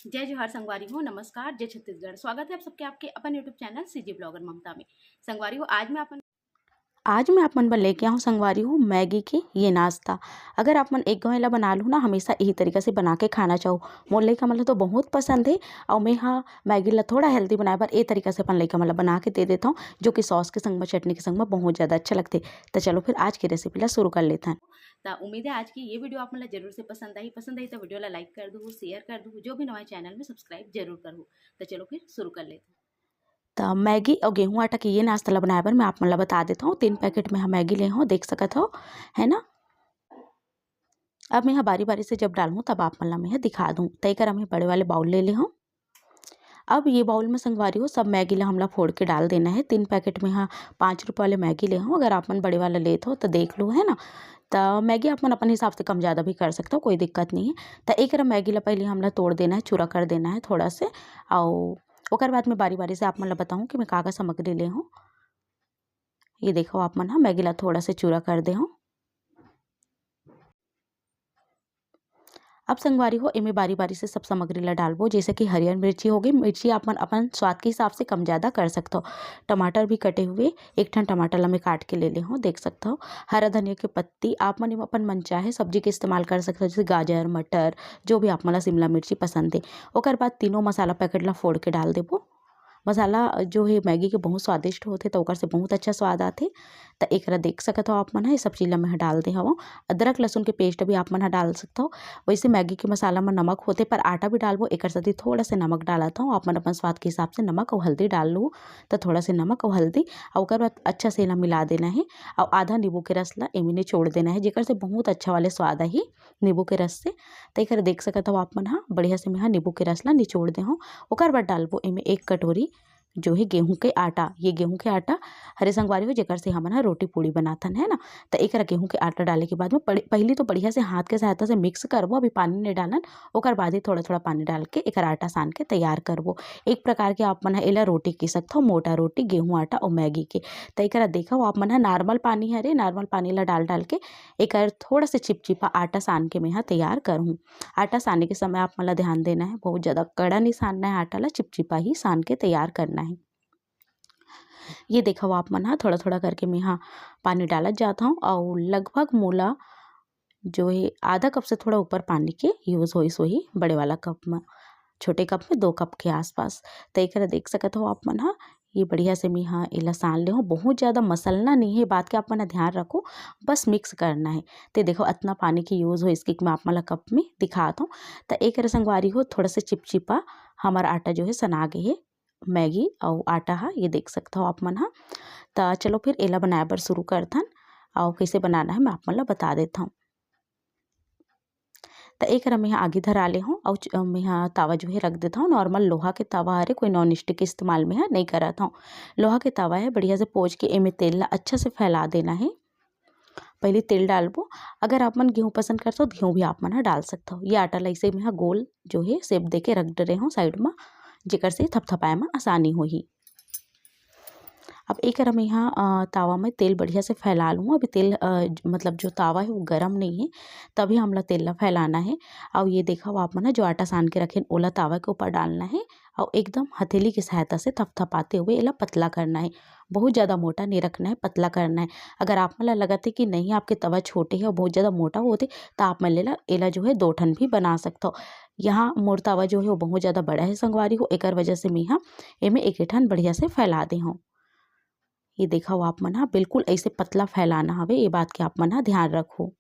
जय जोहार संगवारी हो, नमस्कार, जय छत्तीसगढ़। स्वागत है आप सबके आपके अपन यूट्यूब चैनल सीजी ब्लॉगर ममता में। संगवारी हो, आज मैं आप मन बर लेके आऊँ संगवारी हूँ मैगी के ये नाश्ता। अगर आप मन एक घौं एला बना लूँ ना, हमेशा यही तरीका से बना के खाना चाहूँ। मोर लइका मन ल तो बहुत पसंद है और मैं हाँ मैगी ला थोड़ा हेल्दी बनाए बर ए तरीका से अपन लइका मन ला बना के दे देता हूँ, जो कि सॉस के संग में, चटनी के संग में बहुत ज़्यादा अच्छा लगते। तो चलो फिर आज की रेसिपी ला शुरू कर लेते हैं। तो उम्मीद है आज की ये वीडियो आप मन ला जरूर से पसंद आई तो वीडियो ला लाइक कर दो, शेयर कर दो, जो भी नवा चैनल में सब्सक्राइब जरूर करो। तो चलो फिर शुरू कर लेते हैं। तो मैगी और गेहूं आटा के ये नाश्ता ला बनाए बर मैं आप मन ला बता देता हूँ। 3 पैकेट में हम मैगी ले हूँ, देख सकत हो, है ना। अब मैं बारी बारी से जब डालूँ तब आप मन ला मैं दिखा दूँ। तय कर हमें बड़े वाले बाउल ले ले हूँ। अब ये बाउल में संगवारी हो सब मैगी ला हमला फोड़ के डाल देना है। 3 पैकेट में हाँ 5 रुपये वाले मैगी ले हूँ। अगर आप मन बड़े वाला लेते हो तो देख लो, है ना। तो मैगी आप मन अपन हिसाब से कम ज़्यादा भी कर सकते हो, कोई दिक्कत नहीं है। तो एक मैगी ला पहले हमला तोड़ देना है, चूरा कर देना है थोड़ा से। और ओकर बाद में बारी बारी से आप मन ला बताऊँ कि मैं का सामग्री ले हूँ। ये देखो आप मन हाँ मैगी ला थोड़ा से चूरा कर दे हूँ। अब संगवारी हो इमे बारी बारी से सब सामग्री ला डालबो, जैसे कि हरियर मिर्ची हो गई। मिर्ची आप मन अपन स्वाद के हिसाब से कम ज़्यादा कर सकते हो। टमाटर भी कटे हुए, एक ठन टमाटर ला मैं काट के ले ले हूँ, देख सकते हो। हरा धनिया की पत्ती आप मन अपन मन चाहे सब्जी के इस्तेमाल कर सकते हो, जैसे गाजर, मटर, जो भी आप मन ला शिमला मिर्ची पसंद है। ओकर बाद तीनों मसाला पैकेट ला फोड़ के डाल देबो। मसाला जो है मैगी के बहुत स्वादिष्ट होते, तो ओकर से बहुत अच्छा स्वाद आते। तो एक देख सकते हो आप मन ये सब चीज़ ला मैं डाल दे हूँ। अदरक लहसुन के पेस्ट भी आप मन डाल सकते हो। वैसे मैगी के मसाला में नमक होते, पर आटा भी डालबो, एक साथ थोड़ा से नमक डालता हूँ। आप मन अपन स्वाद के हिसाब से नमक और हल्दी डाल लो। तो थोड़ा से नमक और हल्दी और ओकर बाद अच्छा से ला मिला देना है। और आधा नींबू के रस ला एमे निचोड़ देना है, जेकर से बहुत अच्छा वाले स्वाद आई नींबू के रस से। तो एक देख सकते हो आप मन हाँ बढ़िया से मैं हाँ नींबू के रस ला निचोड़ दे हूँ। ओकर बाद डालबो एमे 1 कटोरी जो है गेहूं के आटा। ये गेहूं के आटा हरे संगवारी हो, जेकर से हमन रोटी पूड़ी बनाथन, है ना। तो एक गेहूं के आटा डाले के बाद में पहली तो बढ़िया से हाथ के सहायता से मिक्स करबो। अभी पानी नहीं डालन, ओकर बाद ही थोड़ा थोड़ा पानी डाल के एक आटा सान के तैयार करबो। एक प्रकार के आप मन एला रोटी की सकते हो, मोटा रोटी गेहूं आटा और मैगी के। तो एक देखो आप मन नॉर्मल पानी हरे, नॉर्मल पानी ला डाल डाल के एक थोड़ा से चिपचिपा आटा सान के मैं यहाँ तैयार करूँ। आटा सानने के समय आप मन ला ध्यान देना है, बहुत ज़्यादा कड़ा नहीं सानना है, आटा ला चिपचिपा ही सान के तैयार करना है। ये देखो आप मन हाँ थोड़ा थोड़ा करके मैं यहाँ पानी डालत जाता हूँ। और लगभग मोला जो है आधा कप से थोड़ा ऊपर पानी के यूज़ होई सोही बड़े वाला कप में, छोटे कप में 2 कप के आसपास। तो एक देख सकते हो आप मन हाँ ये बढ़िया से मैं हाँ एला सान ले हूँ। बहुत ज़्यादा मसलना नहीं है, बात के आप मन ध्यान रखो, बस मिक्स करना है। तो देखो इतना पानी की यूज़ हो इसकी मैं आप मन कप में दिखाता हूँ। तो एक संगवारी हो थोड़ा से चिपचिपा हमारा आटा जो है सना गए है, मैगी और आटा हाँ ये देख सकते हो आप मन हाँ। तो चलो फिर एला बनाए बर शुरू करथन और कैसे बनाना है मैं आप मन ला बता देता हूँ। तो एक मैं यहाँ आगे धरा ले हूँ और मैं यहाँ तावा जो है रख देता हूँ। नॉर्मल लोहा के तवा हरे, कोई नॉन स्टिक के इस्तेमाल में है नहीं करता हूँ। लोहा के तवा है, बढ़िया से पोंछ के एमे तेल ला अच्छा से फैला देना है। पहले तेल डालबो। अगर आप मन गेहूँ पसंद करते हो तो गेहूँ भी आप मन डाल सकते हो। ये आटा ला इसे मैं गोल जो है शेप दे के रख दे रहे हूँ साइड में, जेकर से थपथपाए में आसानी होही। अब एक मैं यहाँ तावा में तेल बढ़िया से फैला लूँ। अभी तेल मतलब जो तावा है वो गर्म नहीं है, तभी हमला तेल ला फैलाना है। और ये देखो आप मन जो आटा सान के रखे ओला तावा के ऊपर डालना है और एकदम हथेली की सहायता से थपथपाते हुए एला पतला करना है। बहुत ज़्यादा मोटा नहीं रखना है, पतला करना है। अगर आप मन ला लगत है कि नहीं आपके तवा छोटे है और बहुत ज़्यादा मोटा होते, तो आप मन लेला एला जो है 2 ठन भी बना सकते हो। यहाँ मोर तावा जो है वो बहुत ज़्यादा बड़ा है संगवारी हो, एक वजह से मैं यहाँ एमे एक ठन बढ़िया से फैला दे हूँ। ये देखो आप मन हाँ बिल्कुल ऐसे पतला फैलाना हवे, ये बात के आप मन हाँ ध्यान रखो।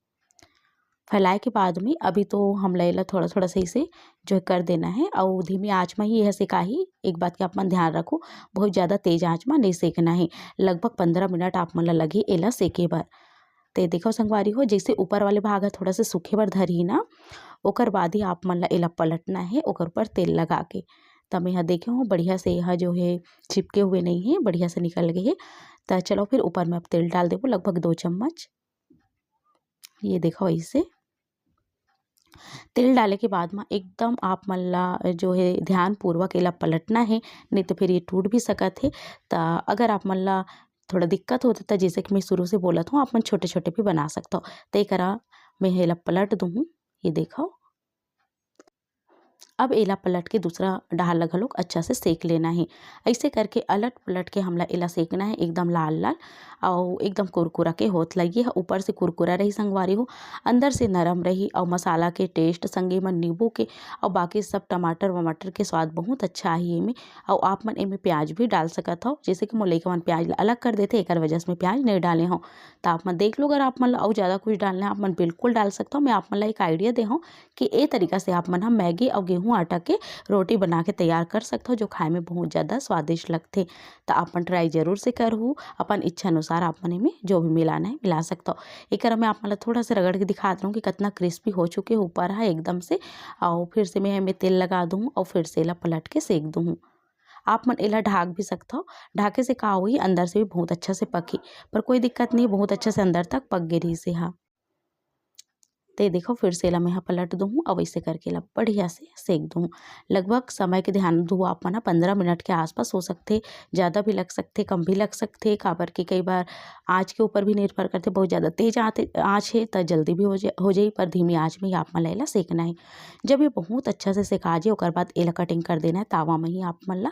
फैलाए के बाद में अभी तो हम लेला थोड़ा थोड़ा सही से जो है कर देना है और धीमी आंच में ही यह सेकाही। एक बात के आप मन ध्यान रखो, बहुत ज़्यादा तेज आंच में नहीं सेकना है। लगभग 15 मिनट आप मन ला लगे एला सेके बर। ते देखो संगवारी हो जैसे ऊपर वाले भाग थोड़ा से सूखे बर धरी ना, ओकर बाद ही आप मन ला एला पलटना है ओकर ऊपर तेल लगा के। तब यहाँ देखे हो बढ़िया से यह जो है चिपके हुए नहीं है, बढ़िया से निकल गए है। तो चलो फिर ऊपर में अब तेल डाल देबो लगभग 2 चम्मच। ये देखो ऐसे तेल डाले के बाद में एकदम आप मन ला जो है ध्यान पूर्वक एला पलटना है, नहीं तो फिर ये टूट भी सकत है। तो अगर आप मन ला थोड़ा दिक्कत होता था, जैसे कि मैं शुरू से बोलत हूँ, आप मन छोटे छोटे भी बना सकते हो। तो ये करा मैं एला पलट दूँ, ये देखो अब एला पलट के दूसरा डाल लगा लोग अच्छा से सेक लेना है। ऐसे करके अलट पलट के हमला एला सेकना है एकदम लाल लाल और एकदम कुरकुरा के होत लगी। ऊपर से कुरकुरा रही संगवारी हो, अंदर से नरम रही और मसाला के टेस्ट संगे में नींबू के और बाकी सब टमाटर वमाटर के स्वाद बहुत अच्छा आई एमे। और आप मन एमे प्याज भी डाल सकत हो, जैसे कि मोर लइका मन प्याज ला अलग कर देते, एकर वजह से मैं प्याज नहीं डाले हूँ। तो आप मन देख लो, अगर आप मन ला और ज़्यादा कुछ डालना है आप मन बिल्कुल डाल सकते हो। मैं आप मन ला एक आइडिया दे हूँ कि ए तरीका से आप मन ह मैगी और गेहूँ आटा के रोटी बना के तैयार कर सकते हो, जो खाए में बहुत ज़्यादा स्वादिष्ट लगते। तो अपन ट्राई जरूर से करहु, अपन इच्छा अनुसार आप मन में जो भी मिलाना है मिला सकते हो। एक मैं आप मन थोड़ा सा रगड़ के दिखा दूँ कि कितना क्रिस्पी हो चुके ऊपर है एकदम से। और फिर से मैं तेल लगा दूँ और फिर से एला पलट के सेक दूँ। आप मन एला ढाक भी सकते हो, ढाके से का होही अंदर से भी बहुत अच्छा से पकी, पर कोई दिक्कत नहीं, बहुत अच्छा से अंदर तक पक गे रही से हा। ते देखो फिर से एला मैं पलट दूँ और वैसे करके एला बढ़िया से सेक दूँ। लगभग समय के ध्यान दो आप मन 15 मिनट के आसपास हो सकते, ज़्यादा भी लग सकते कम भी लग सकते, काबर कि कई बार आँच के ऊपर भी निर्भर करते। बहुत ज़्यादा तेज आँच है तो जल्दी भी हो जाई, पर धीमी आँच में ही आप मन ला एला सेकना है। जब ये बहुत अच्छा से सेका जाए ओकर बाद एला कटिंग कर देना है तावा में ही आप मन ला।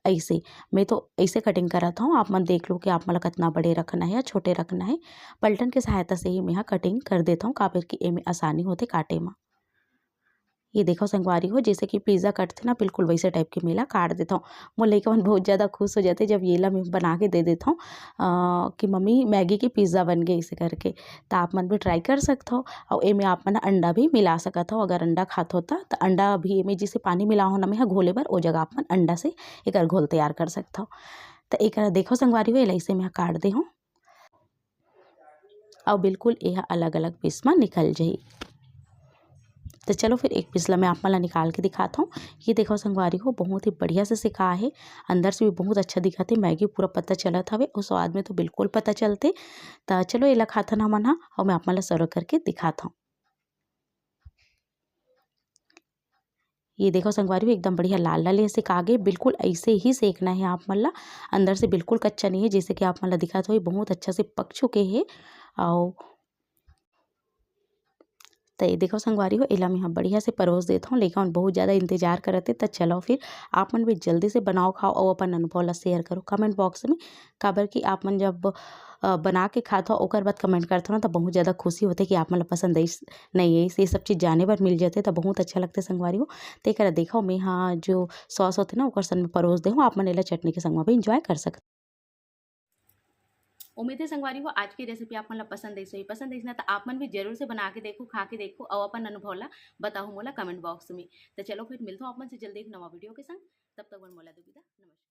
ऐसे मैं तो ऐसे कटिंग करत हूँ, आप मन देख लो कि आप मन ला कितना बड़े रखना है या छोटे रखना है। पलटन के सहायता से ही मैं यहाँ कटिंग कर देता हूँ, काबर कि एमे आसानी होथे काटे में। ये देखो संगवारी हो, जैसे कि पिज़्ज़ा काटते ना बिल्कुल वैसे टाइप के मैं एला काट देता हूँ। मोर लइका मन बहुत ज़्यादा खुश हो जाते जब ये ला मैं बना के दे देता हूँ कि मम्मी मैगी के पिज़्ज़ा बन गए ऐसे करके। तो आप मन भी ट्राई कर सकते हो। और एमे आप मन अंडा भी मिला सकत हो, अगर अंडा खात हो तो अंडा भी एमे जैसे पानी मिला हो ना मैं घोले बर ओ जगह आप मन अंडा से एकर घोल तैयार कर सकते हो। तो एकरा देखो संगवारी हो, एला अइसे मैं काट दे हूँ और बिल्कुल यह अलग-अलग पीस में निकल जाही। तो चलो फिर एक पीस ला मैं आप मन ला निकाल के दिखाता हूँ। ये देखो संगवारी हो, बहुत ही बढ़िया से सेका है, अंदर से भी बहुत अच्छा दिखत है, मैगी पूरा पता चलत हवे और स्वाद में तो बिल्कुल पता चलते। तो चलो एला खाथन हमन ह और मैं आप मन ला सर्व करके दिखाता हूँ। ये देखो संगवारी हो, एकदम बढ़िया लाल लाल ये सेका गे, बिल्कुल ऐसे ही सेकना है आप मन ला, अंदर से बिल्कुल कच्चा नहीं है, जैसे कि आप मन ला दिखत होही बहुत अच्छा से पक चुके हैं। और तो ये देखो संगवारी हो, एला मैं यहाँ बढ़िया से परोस देता हूँ। लइका मन बहुत ज़्यादा इंतजार करत हे, तो चलो फिर आप मन भी जल्दी से बनाओ खाओ और अपन अनुभव ला शेयर करो कमेंट बॉक्स में। काबर कि आप मन जब बना के खात हो ओकर बाद कमेंट करत हो ना, तो बहुत ज़्यादा खुशी होथे कि आप मन ला पसंद आइस नहीं आइस, ये सब चीज़ जाने बर मिल जाथे, तो बहुत अच्छा लगथे संगवारी हो। तो एकरा देखो मैं यहाँ जो सॉस होथे ना ओकर संग में परोस देहूँ, आप मन एला चटनी के संग में भी एन्जॉय कर सकते। उम्मीद है संगवारी हो आज की रेसिपी आप मन ला पसंद आई ना, तो आप मन भी जरूर से बना के देखो, खा के देखो और अपन अनुभव ला बताओ मोला कमेंट बॉक्स में। तो चलो फिर मिलता हूँ आप मन से जल्दी एक नवा वीडियो के संग, तब तक मोला दुविधा नमस्कार।